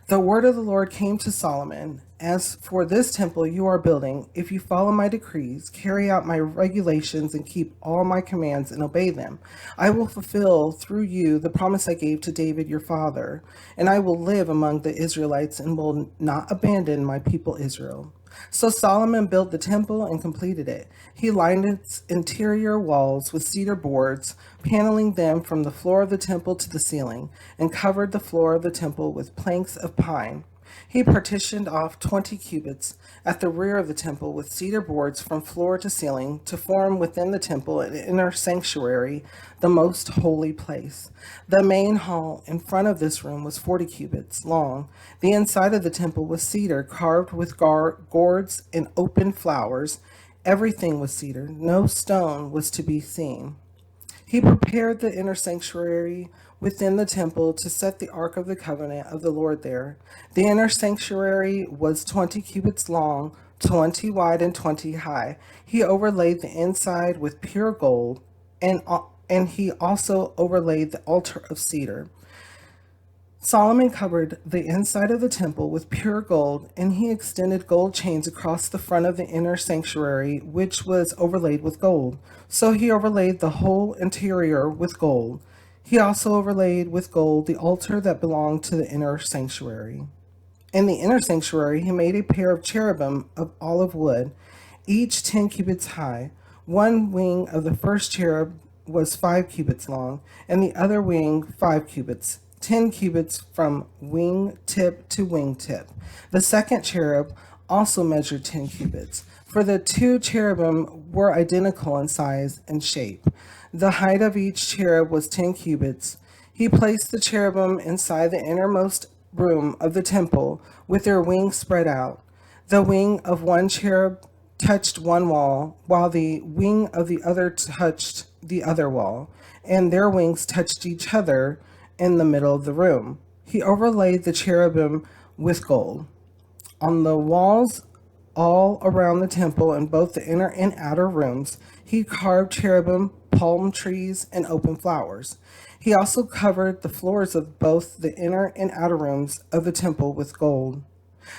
The word of the Lord came to Solomon. As for this temple you are building, if you follow my decrees, carry out my regulations, and keep all my commands and obey them, I will fulfill through you the promise I gave to David your father, and I will live among the Israelites and will not abandon my people Israel. So Solomon built the temple and completed it. He lined its interior walls with cedar boards, paneling them from the floor of the temple to the ceiling, and covered the floor of the temple with planks of pine. He partitioned off 20 cubits at the rear of the temple with cedar boards from floor to ceiling to form within the temple an inner sanctuary, the most holy place. The main hall in front of this room was 40 cubits long. The inside of the temple was cedar carved with gourds and open flowers. Everything was cedar. No stone was to be seen. He prepared the inner sanctuary within the temple to set the Ark of the Covenant of the Lord there. The inner sanctuary was 20 cubits long, 20 wide, and 20 high. He overlaid the inside with pure gold, and he also overlaid the altar of cedar. Solomon covered the inside of the temple with pure gold, and he extended gold chains across the front of the inner sanctuary, which was overlaid with gold. So he overlaid the whole interior with gold. He also overlaid with gold the altar that belonged to the inner sanctuary. In the inner sanctuary, he made a pair of cherubim of olive wood, each 10 cubits high. One wing of the first cherub was 5 cubits long, and the other wing 5 cubits, 10 cubits from wing tip to wing tip. The second cherub also measured 10 cubits, for the two cherubim were identical in size and shape. The height of each cherub was 10 cubits. He placed the cherubim inside the innermost room of the temple with their wings spread out. The wing of one cherub touched one wall, while the wing of the other touched the other wall, and their wings touched each other in the middle of the room. He overlaid the cherubim with gold. On the walls all around the temple in both the inner and outer rooms, he carved cherubim, palm trees, and open flowers. He also covered the floors of both the inner and outer rooms of the temple with gold.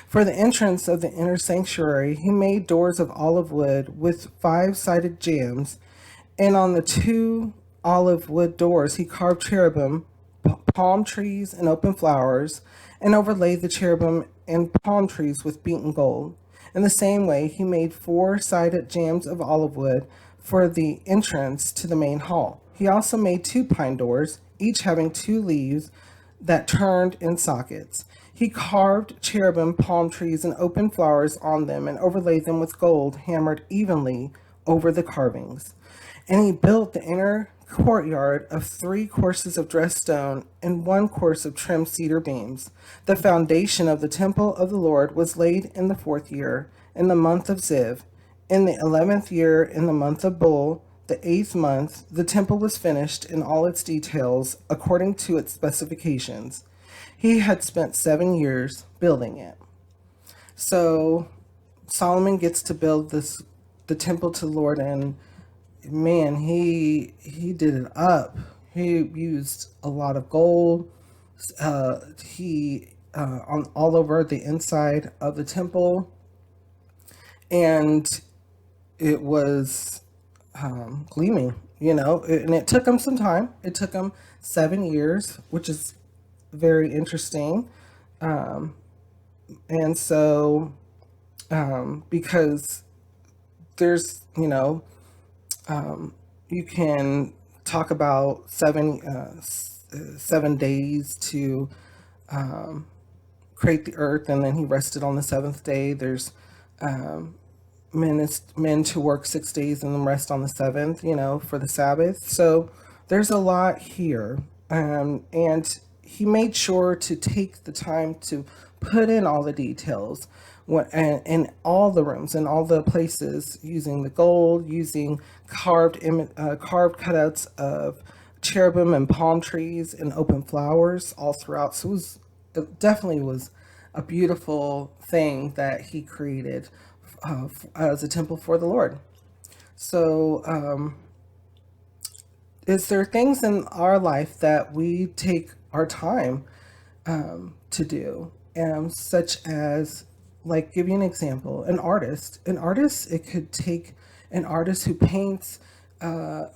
For the entrance of the inner sanctuary, he made doors of olive wood with 5-sided jambs, and on the two olive wood doors he carved cherubim, palm trees, and open flowers, and overlaid the cherubim and palm trees with beaten gold. In the same way, he made 4-sided jambs of olive wood for the entrance to the main hall. He also made 2 pine doors, each having 2 leaves that turned in sockets. He carved cherubim, palm trees, and open flowers on them and overlaid them with gold hammered evenly over the carvings. And he built the inner courtyard of 3 courses of dressed stone and 1 course of trimmed cedar beams. The foundation of the temple of the Lord was laid in the 4th year, in the month of Ziv. In the 11th year, in the month of Bul, the 8th month, the temple was finished in all its details according to its specifications. He had spent 7 years building it. So Solomon gets to build the temple to the Lord, and man, he did it up. He used a lot of gold. He on all over the inside of the temple, and it was gleaming. And it took him some time. It took him 7 years, which is very interesting. And so, because there's, you can talk about 7 days to create the earth, and then he rested on the seventh day. There's men to work 6 days and then rest on the seventh, for the Sabbath. So there's a lot here, and he made sure to take the time to put in all the details in all the rooms and all the places, using the gold, using carved cutouts of cherubim and palm trees and open flowers all throughout. So it definitely was a beautiful thing that he created as a temple for the Lord. So, is there things in our life that we take our time to do? such as, like, give you an example, an artist, it could take an artist who paints a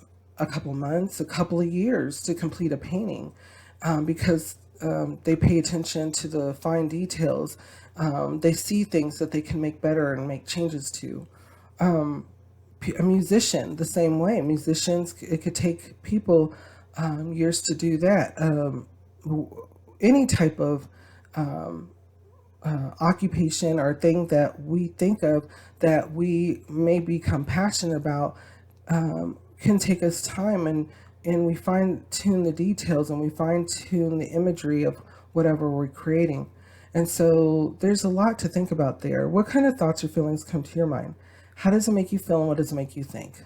couple months, a couple of years to complete a painting, because they pay attention to the fine details. They see things that they can make better and make changes to. A musician, the same way. Musicians, it could take people years to do that. Any type of occupation or thing that we think of that we may become passionate about can take us time, and we fine tune the details and we fine tune the imagery of whatever we're creating. And so there's a lot to think about there. What kind of thoughts or feelings come to your mind? How does it make you feel and what does it make you think?